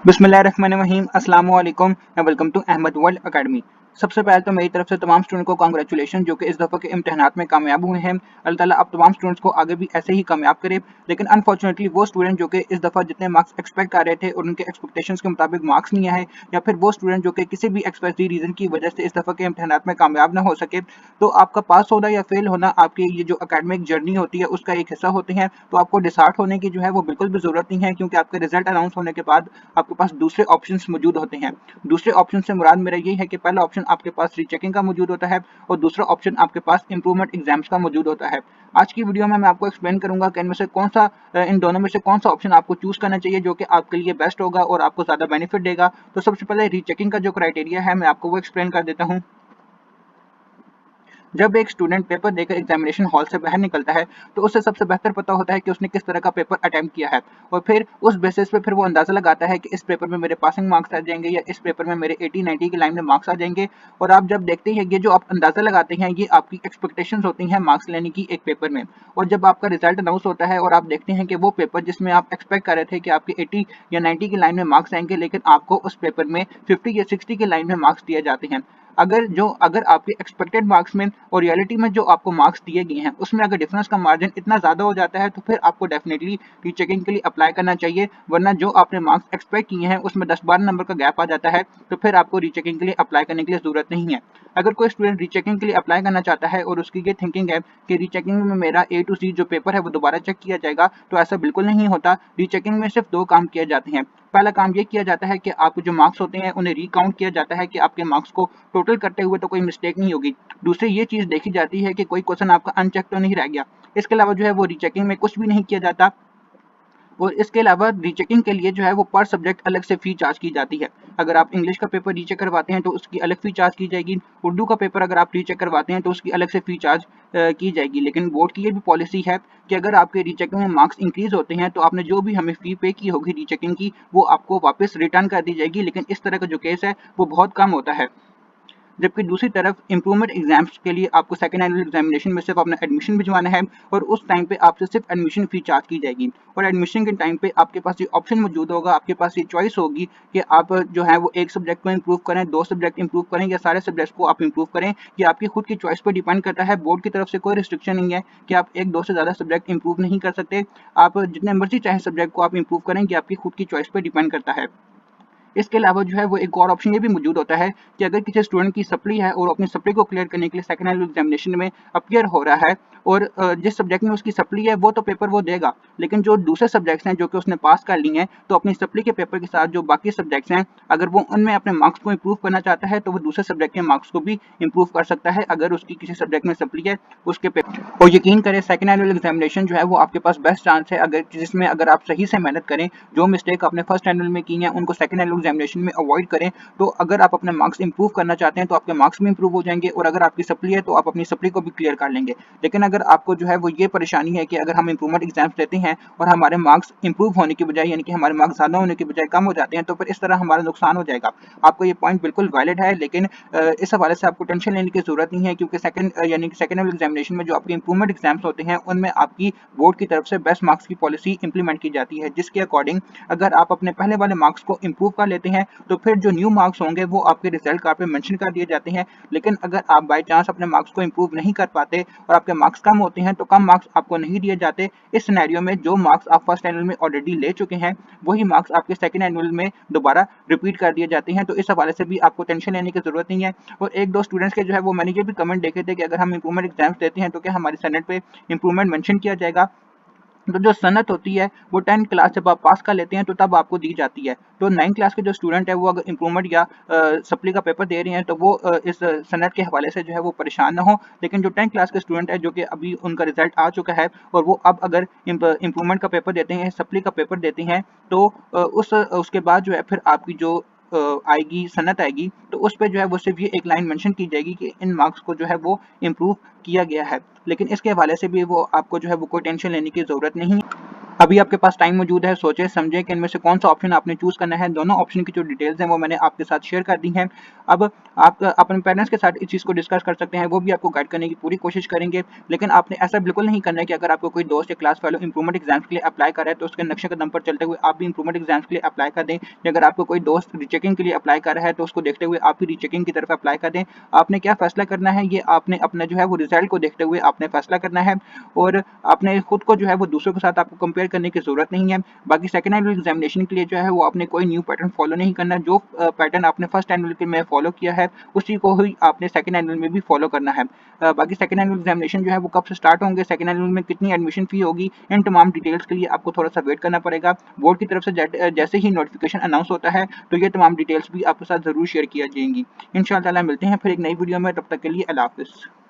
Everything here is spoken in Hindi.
बिस्मिल्लाहिर्रहमानिर्रहीम अस्सलाम वालेकुम and welcome to Ahmad world academy. सबसे पहले तो मेरी तरफ से तमाम स्टूडेंट को कांग्रेचुलेशन जो कि इस दफ़ा के इम्तिहानात में कामयाब हुए हैं। अल्लाह ताला आप तमाम स्टूडेंट्स को आगे भी ऐसे ही कामयाब करे। लेकिन अनफॉर्चुनेटली वो स्टूडेंट जो कि इस दफ़ा जितने मार्क्स एक्सपेक्ट कर रहे थे और उनके एक्सपेक्टेशंस के मुताबिक मार्क्स नहीं आए, या फिर वो स्टूडेंट जो कि किसी भी एक्सप्रेस रीज़न की वजह से इस दफ़ा के इम्तिहानात में कामयाब ना हो सके, तो आपका पास होना या फेल होना आपकी ये जो एकेडमिक जर्नी होती है उसका एक हिस्सा होते हैं। तो आपको डिसहार्ट होने की जो है वो बिल्कुल भी ज़रूरत नहीं है, क्योंकि आपके रिजल्ट अनाउंस होने के बाद आपके पास दूसरे ऑप्शंस मौजूद होते हैं। दूसरे ऑप्शन से मुराद मेरा ये है कि पहला ऑप्शन आपके पास रीचेकिंग का मौजूद होता है और दूसरा ऑप्शन आपके पास इंप्रूवमेंट एग्जाम्स का मौजूद होता है। आज की वीडियो में मैं आपको एक्सप्लेन करूंगा कि इनमें से कौन सा इन दोनों में से कौन सा ऑप्शन आपको चूज करना चाहिए जो कि आपके लिए बेस्ट होगा और आपको ज्यादा बेनिफिट देगा। तो सबसे पहले रीचेकिंग का जो क्राइटेरिया है मैं आपको वो एक्सप्लेन कर देता हूँ। जब एक स्टूडेंट पेपर देकर एग्जामिनेशन हॉल से बाहर निकलता है, तो उसे सबसे बेहतर पता होता है कि उसने किस तरह का पेपर अटेम्प्ट किया है, और फिर उस बेसिस पे फिर वो अंदाजा लगाता है कि इस पेपर में मेरे पासिंग मार्क्स आ जाएंगे या इस पेपर में मेरे 80-90 की लाइन में मार्क्स आ जाएंगे। और आप जब देखते हैं ये जो आप अंदाजा लगाते हैं ये आपकी एक्सपेक्टेशंस होती हैं मार्क्स लेने की एक पेपर में। और जब आपका रिजल्ट अनाउंस होता है और आप देखते हैं कि वो पेपर जिसमें आप एक्सपेक्ट कर रहे थे कि आपके 80 या 90 की लाइन में मार्क्स आएंगे, लेकिन आपको उस पेपर में 50 या 60 की लाइन में मार्क्स दिए जाते हैं। अगर आपके एक्सपेक्टेड मार्क्स में और रियलिटी में जो आपको मार्क्स दिए गए हैं उसमें अगर डिफरेंस का मार्जिन इतना ज्यादा हो जाता है, तो फिर आपको डेफिनेटली रीचेकिंग के लिए अप्लाई करना चाहिए। वरना जो आपने मार्क्स एक्सपेक्ट किए हैं उसमें 10-12 नंबर का गैप आ जाता है, तो फिर आपको रीचेकिंग के लिए अप्लाई करने के लिए जरूरत नहीं है। अगर कोई स्टूडेंट रीचेकिंग के लिए अप्लाई करना चाहता है और उसकी ये थिंकिंग है कि रीचेकिंग में मेरा ए टू सी जो पेपर है वो दोबारा चेक किया जाएगा, तो ऐसा बिल्कुल नहीं होता। रीचेकिंग में सिर्फ दो काम किए जाते हैं। पहला काम ये किया जाता है कि आपके जो मार्क्स होते हैं उन्हें रिकाउंट किया जाता है कि आपके मार्क्स को टोटल करते हुए तो कोई मिस्टेक नहीं होगी। दूसरी ये चीज देखी जाती है कि कोई क्वेश्चन आपका अनचेक तो नहीं रह गया। इसके अलावा जो है वो रीचेकिंग में कुछ भी नहीं किया जाता। और इसके अलावा रीचेकिंग के लिए जो है वो पर सब्जेक्ट अलग से फी चार्ज की जाती है। अगर आप इंग्लिश का पेपर रीचेक करवाते हैं तो उसकी अलग फी चार्ज की जाएगी। उर्दू का पेपर अगर आप रीचेक करवाते हैं तो उसकी अलग से फी चार्ज की जाएगी। लेकिन बोर्ड की ये भी पॉलिसी है कि अगर आपके रीचेकिंग में मार्क्स इंक्रीज होते हैं तो आपने जो भी हमें फी पे की होगी रीचेकिंग की वो आपको वापस रिटर्न कर दी जाएगी। लेकिन इस तरह का जो केस है वो बहुत कम होता है। जबकि दूसरी तरफ इंप्रूवमेंट एग्जाम्स के लिए आपको सेकंड एनुअल एग्जामिनेशन में सिर्फ अपना एडमिशन भिजवाना है और उस टाइम पे आपसे सिर्फ एडमिशन फी चार्ज की जाएगी। और एडमिशन के टाइम पे आपके पास ये ऑप्शन मौजूद होगा, आपके पास ये चॉइस होगी कि आप जो है वो एक सब्जेक्ट को इंप्रूव करें, दो सब्जेक्ट इंप्रूव करें या सारे सब्जेक्ट्स को आप इंप्रूव करें। ये आपकी खुद की चॉइस पर डिपेंड करता है। बोर्ड की तरफ से कोई रिस्ट्रिक्शन नहीं है कि आप एक दो से ज्यादा सब्जेक्ट इंप्रूव नहीं कर सकते। आप जितने मर्जी चाहे सब्जेक्ट को आप इंप्रूव करें, ये आपकी खुद की चॉइस पर डिपेंड करता है। इसके अलावा जो है वो एक और ऑप्शन ये भी मौजूद होता है कि अगर किसी स्टूडेंट की सप्ली है और अपनी सप्ली को क्लियर करने के लिए सेकंड एनुअल एग्जामिनेशन में अपियर हो रहा है, और जिस सब्जेक्ट में उसकी सप्ली है वो तो पेपर वो देगा, लेकिन जो दूसरे सब्जेक्ट्स हैं जो कि उसने पास कर ली हैं, तो अपनी सप्ली के पेपर के साथ जो बाकी सब्जेक्ट्स हैं अगर वो उनमें अपने मार्क्स को इंप्रूव करना चाहता है तो वो दूसरे सब्जेक्ट के मार्क्स को भी इंप्रूव कर सकता है अगर उसकी किसी सब्जेक्ट में सप्ली है उसके पेपर। और यकीन करें सेकंड एनुअल एग्जामिनेशन जो है वो आपके पास बेस्ट चांस है अगर जिसमें अगर आप सही से मेहनत करें, जो मिस्टेक आपने फर्स्ट एनुअल में की हैं उनको सेकंड एनुअल एग्जामिनेशन में अवॉइड करें। तो अगर आप अपने मार्क्स इंप्रूव करना चाहते हैं तो आपके मार्क्स भी इंप्रूव हो जाएंगे, और अगर आपकी सप्ली है तो आप अपनी सप्ली को भी क्लियर कर लेंगे। लेकिन अगर आपको जो है वो ये परेशानी है कि अगर हम इंप्रूवमेंट एग्जाम्स देते हैं और हमारे मार्क्स इंप्रूव होने की बजाय यानी कि हमारे मार्क्स ज्यादा होने की बजाय कम हो जाते हैं, तो फिर इस तरह हमारा नुकसान हो जाएगा। आपको ये पॉइंट बिल्कुल वैलिड है, लेकिन इस हवाले से आपको टेंशन लेने की जरूरत नहीं है, क्योंकि सेकंड यानी कि सेकंड लेवल एग्जामिनेशन में जो आपके इंप्रूवमेंट एग्जाम्स होते हैं उनमें आपकी बोर्ड की तरफ से बेस्ट मार्क्स की पॉलिसी इंप्लीमेंट की जाती है, जिसके अकॉर्डिंग अगर आप अपने पहले वाले मार्क्स को इंप्रूव कर लेते हैं तो फिर जो न्यू मार्क्स होंगे वो आपके रिजल्ट कार्ड पे मेंशन कर दिए जाते हैं। लेकिन अगर आप बाय चांस अपने मार्क्स को इंप्रूव नहीं कर पाते और आपके मार्क्स कम होते हैं तो कम मार्क्स आपको नहीं दिए जाते। इस सिनेरियो में जो मार्क्स आप फर्स्ट एनुअल में ऑलरेडी ले चुके हैं वही मार्क्स आपके सेकंड एनुअल में दोबारा रिपीट कर दिए जाते हैं। तो इस हवाले से भी आपको टेंशन लेने की जरूरत नहीं है। और एक दो स्टूडेंट्स के जो है वो मैंने ये भी कमेंट देखे थे कि अगर हम इंप्रूवमेंट एग्जाम्स देते हैं तो क्या हमारी सनद पे इंप्रूवमेंट मेंशन किया जाएगा। तो जो सनद होती है वो 10th क्लास जब आप पास कर लेते हैं तो तब आपको दी जाती है। तो 9th क्लास के जो स्टूडेंट है वो अगर इंप्रूवमेंट या सप्ली का पेपर दे रहे हैं तो वो इस सनद के हवाले से जो है वो परेशान ना हो। लेकिन जो 10th क्लास के स्टूडेंट है जो कि अभी उनका रिजल्ट आ चुका है और वो अब अगर इंप्रूवमेंट का पेपर देते हैं, सप्ली का पेपर देते हैं, तो उसके बाद जो है फिर आपकी जो आएगी सनद आएगी तो उस पर जो है वो सिर्फ ये एक लाइन मेंशन की जाएगी कि इन मार्क्स को जो है वो इम्प्रूव किया गया है। लेकिन इसके हवाले से भी वो आपको जो है वो कोई टेंशन लेने की जरूरत नहीं है। अभी आपके पास टाइम मौजूद है, सोचें समझें कि इनमें से कौन सा ऑप्शन आपने चूज़ करना है। दोनों ऑप्शन की जो डिटेल्स हैं वो मैंने आपके साथ शेयर कर दी हैं। अब आप अपने पेरेंट्स के साथ इस चीज़ को डिस्कस कर सकते हैं, वो भी आपको गाइड करने की पूरी कोशिश करेंगे। लेकिन आपने ऐसा बिल्कुल नहीं करना है कि अगर आपको कोई दोस्त या क्लास फेलो इंप्रूवमेंट एग्जाम्स के लिए अप्लाई कर रहा है तो उसके नक्शे कदम पर चलते हुए आप भी इंप्रूवमेंट एग्जाम्स के लिए अप्लाई कर दें, या अगर आपको कोई दोस्त रीचेकिंग के लिए अप्लाई कर रहा है तो उसको देखते हुए आप भी रीचेकिंग की तरफ अप्लाई कर दें। आपने क्या फैसला करना है, ये आपने अपना जो है वो रिजल्ट को देखते हुए आपने फैसला करना है, और आपने खुद को जो है वो दूसरों के साथ आपको कंपेयर करने की ज़रूरत नहीं है। बाकी सेकंड एनुअल एग्जामिनेशन के लिए जो है वो आपने कोई न्यू पैटर्न फॉलो नहीं करना। जो पैटर्न आपने फर्स्ट एनुअल के में फॉलो किया है उसी को ही आपने सेकंड एनुअल में भी फॉलो करना है। बाकी सेकंड एनुअल एग्जामिनेशन जो है वो कब से स्टार्ट होंगे, सेकंड एनुअल में कितनी एडमिशन फी होगी, इन तमाम डिटेल्स के लिए आपको थोड़ा सा वेट करना पड़ेगा। बोर्ड की तरफ से जैसे ही नोटिफिकेशन अनाउंस होता है तो ये तमाम डिटेल्स भी आपके साथ ज़रूर शेयर किया जाएंगी। इंशाअल्लाह मिलते हैं फिर एक नई वीडियो में, तब तक के लिए अल्लाह हाफिज़।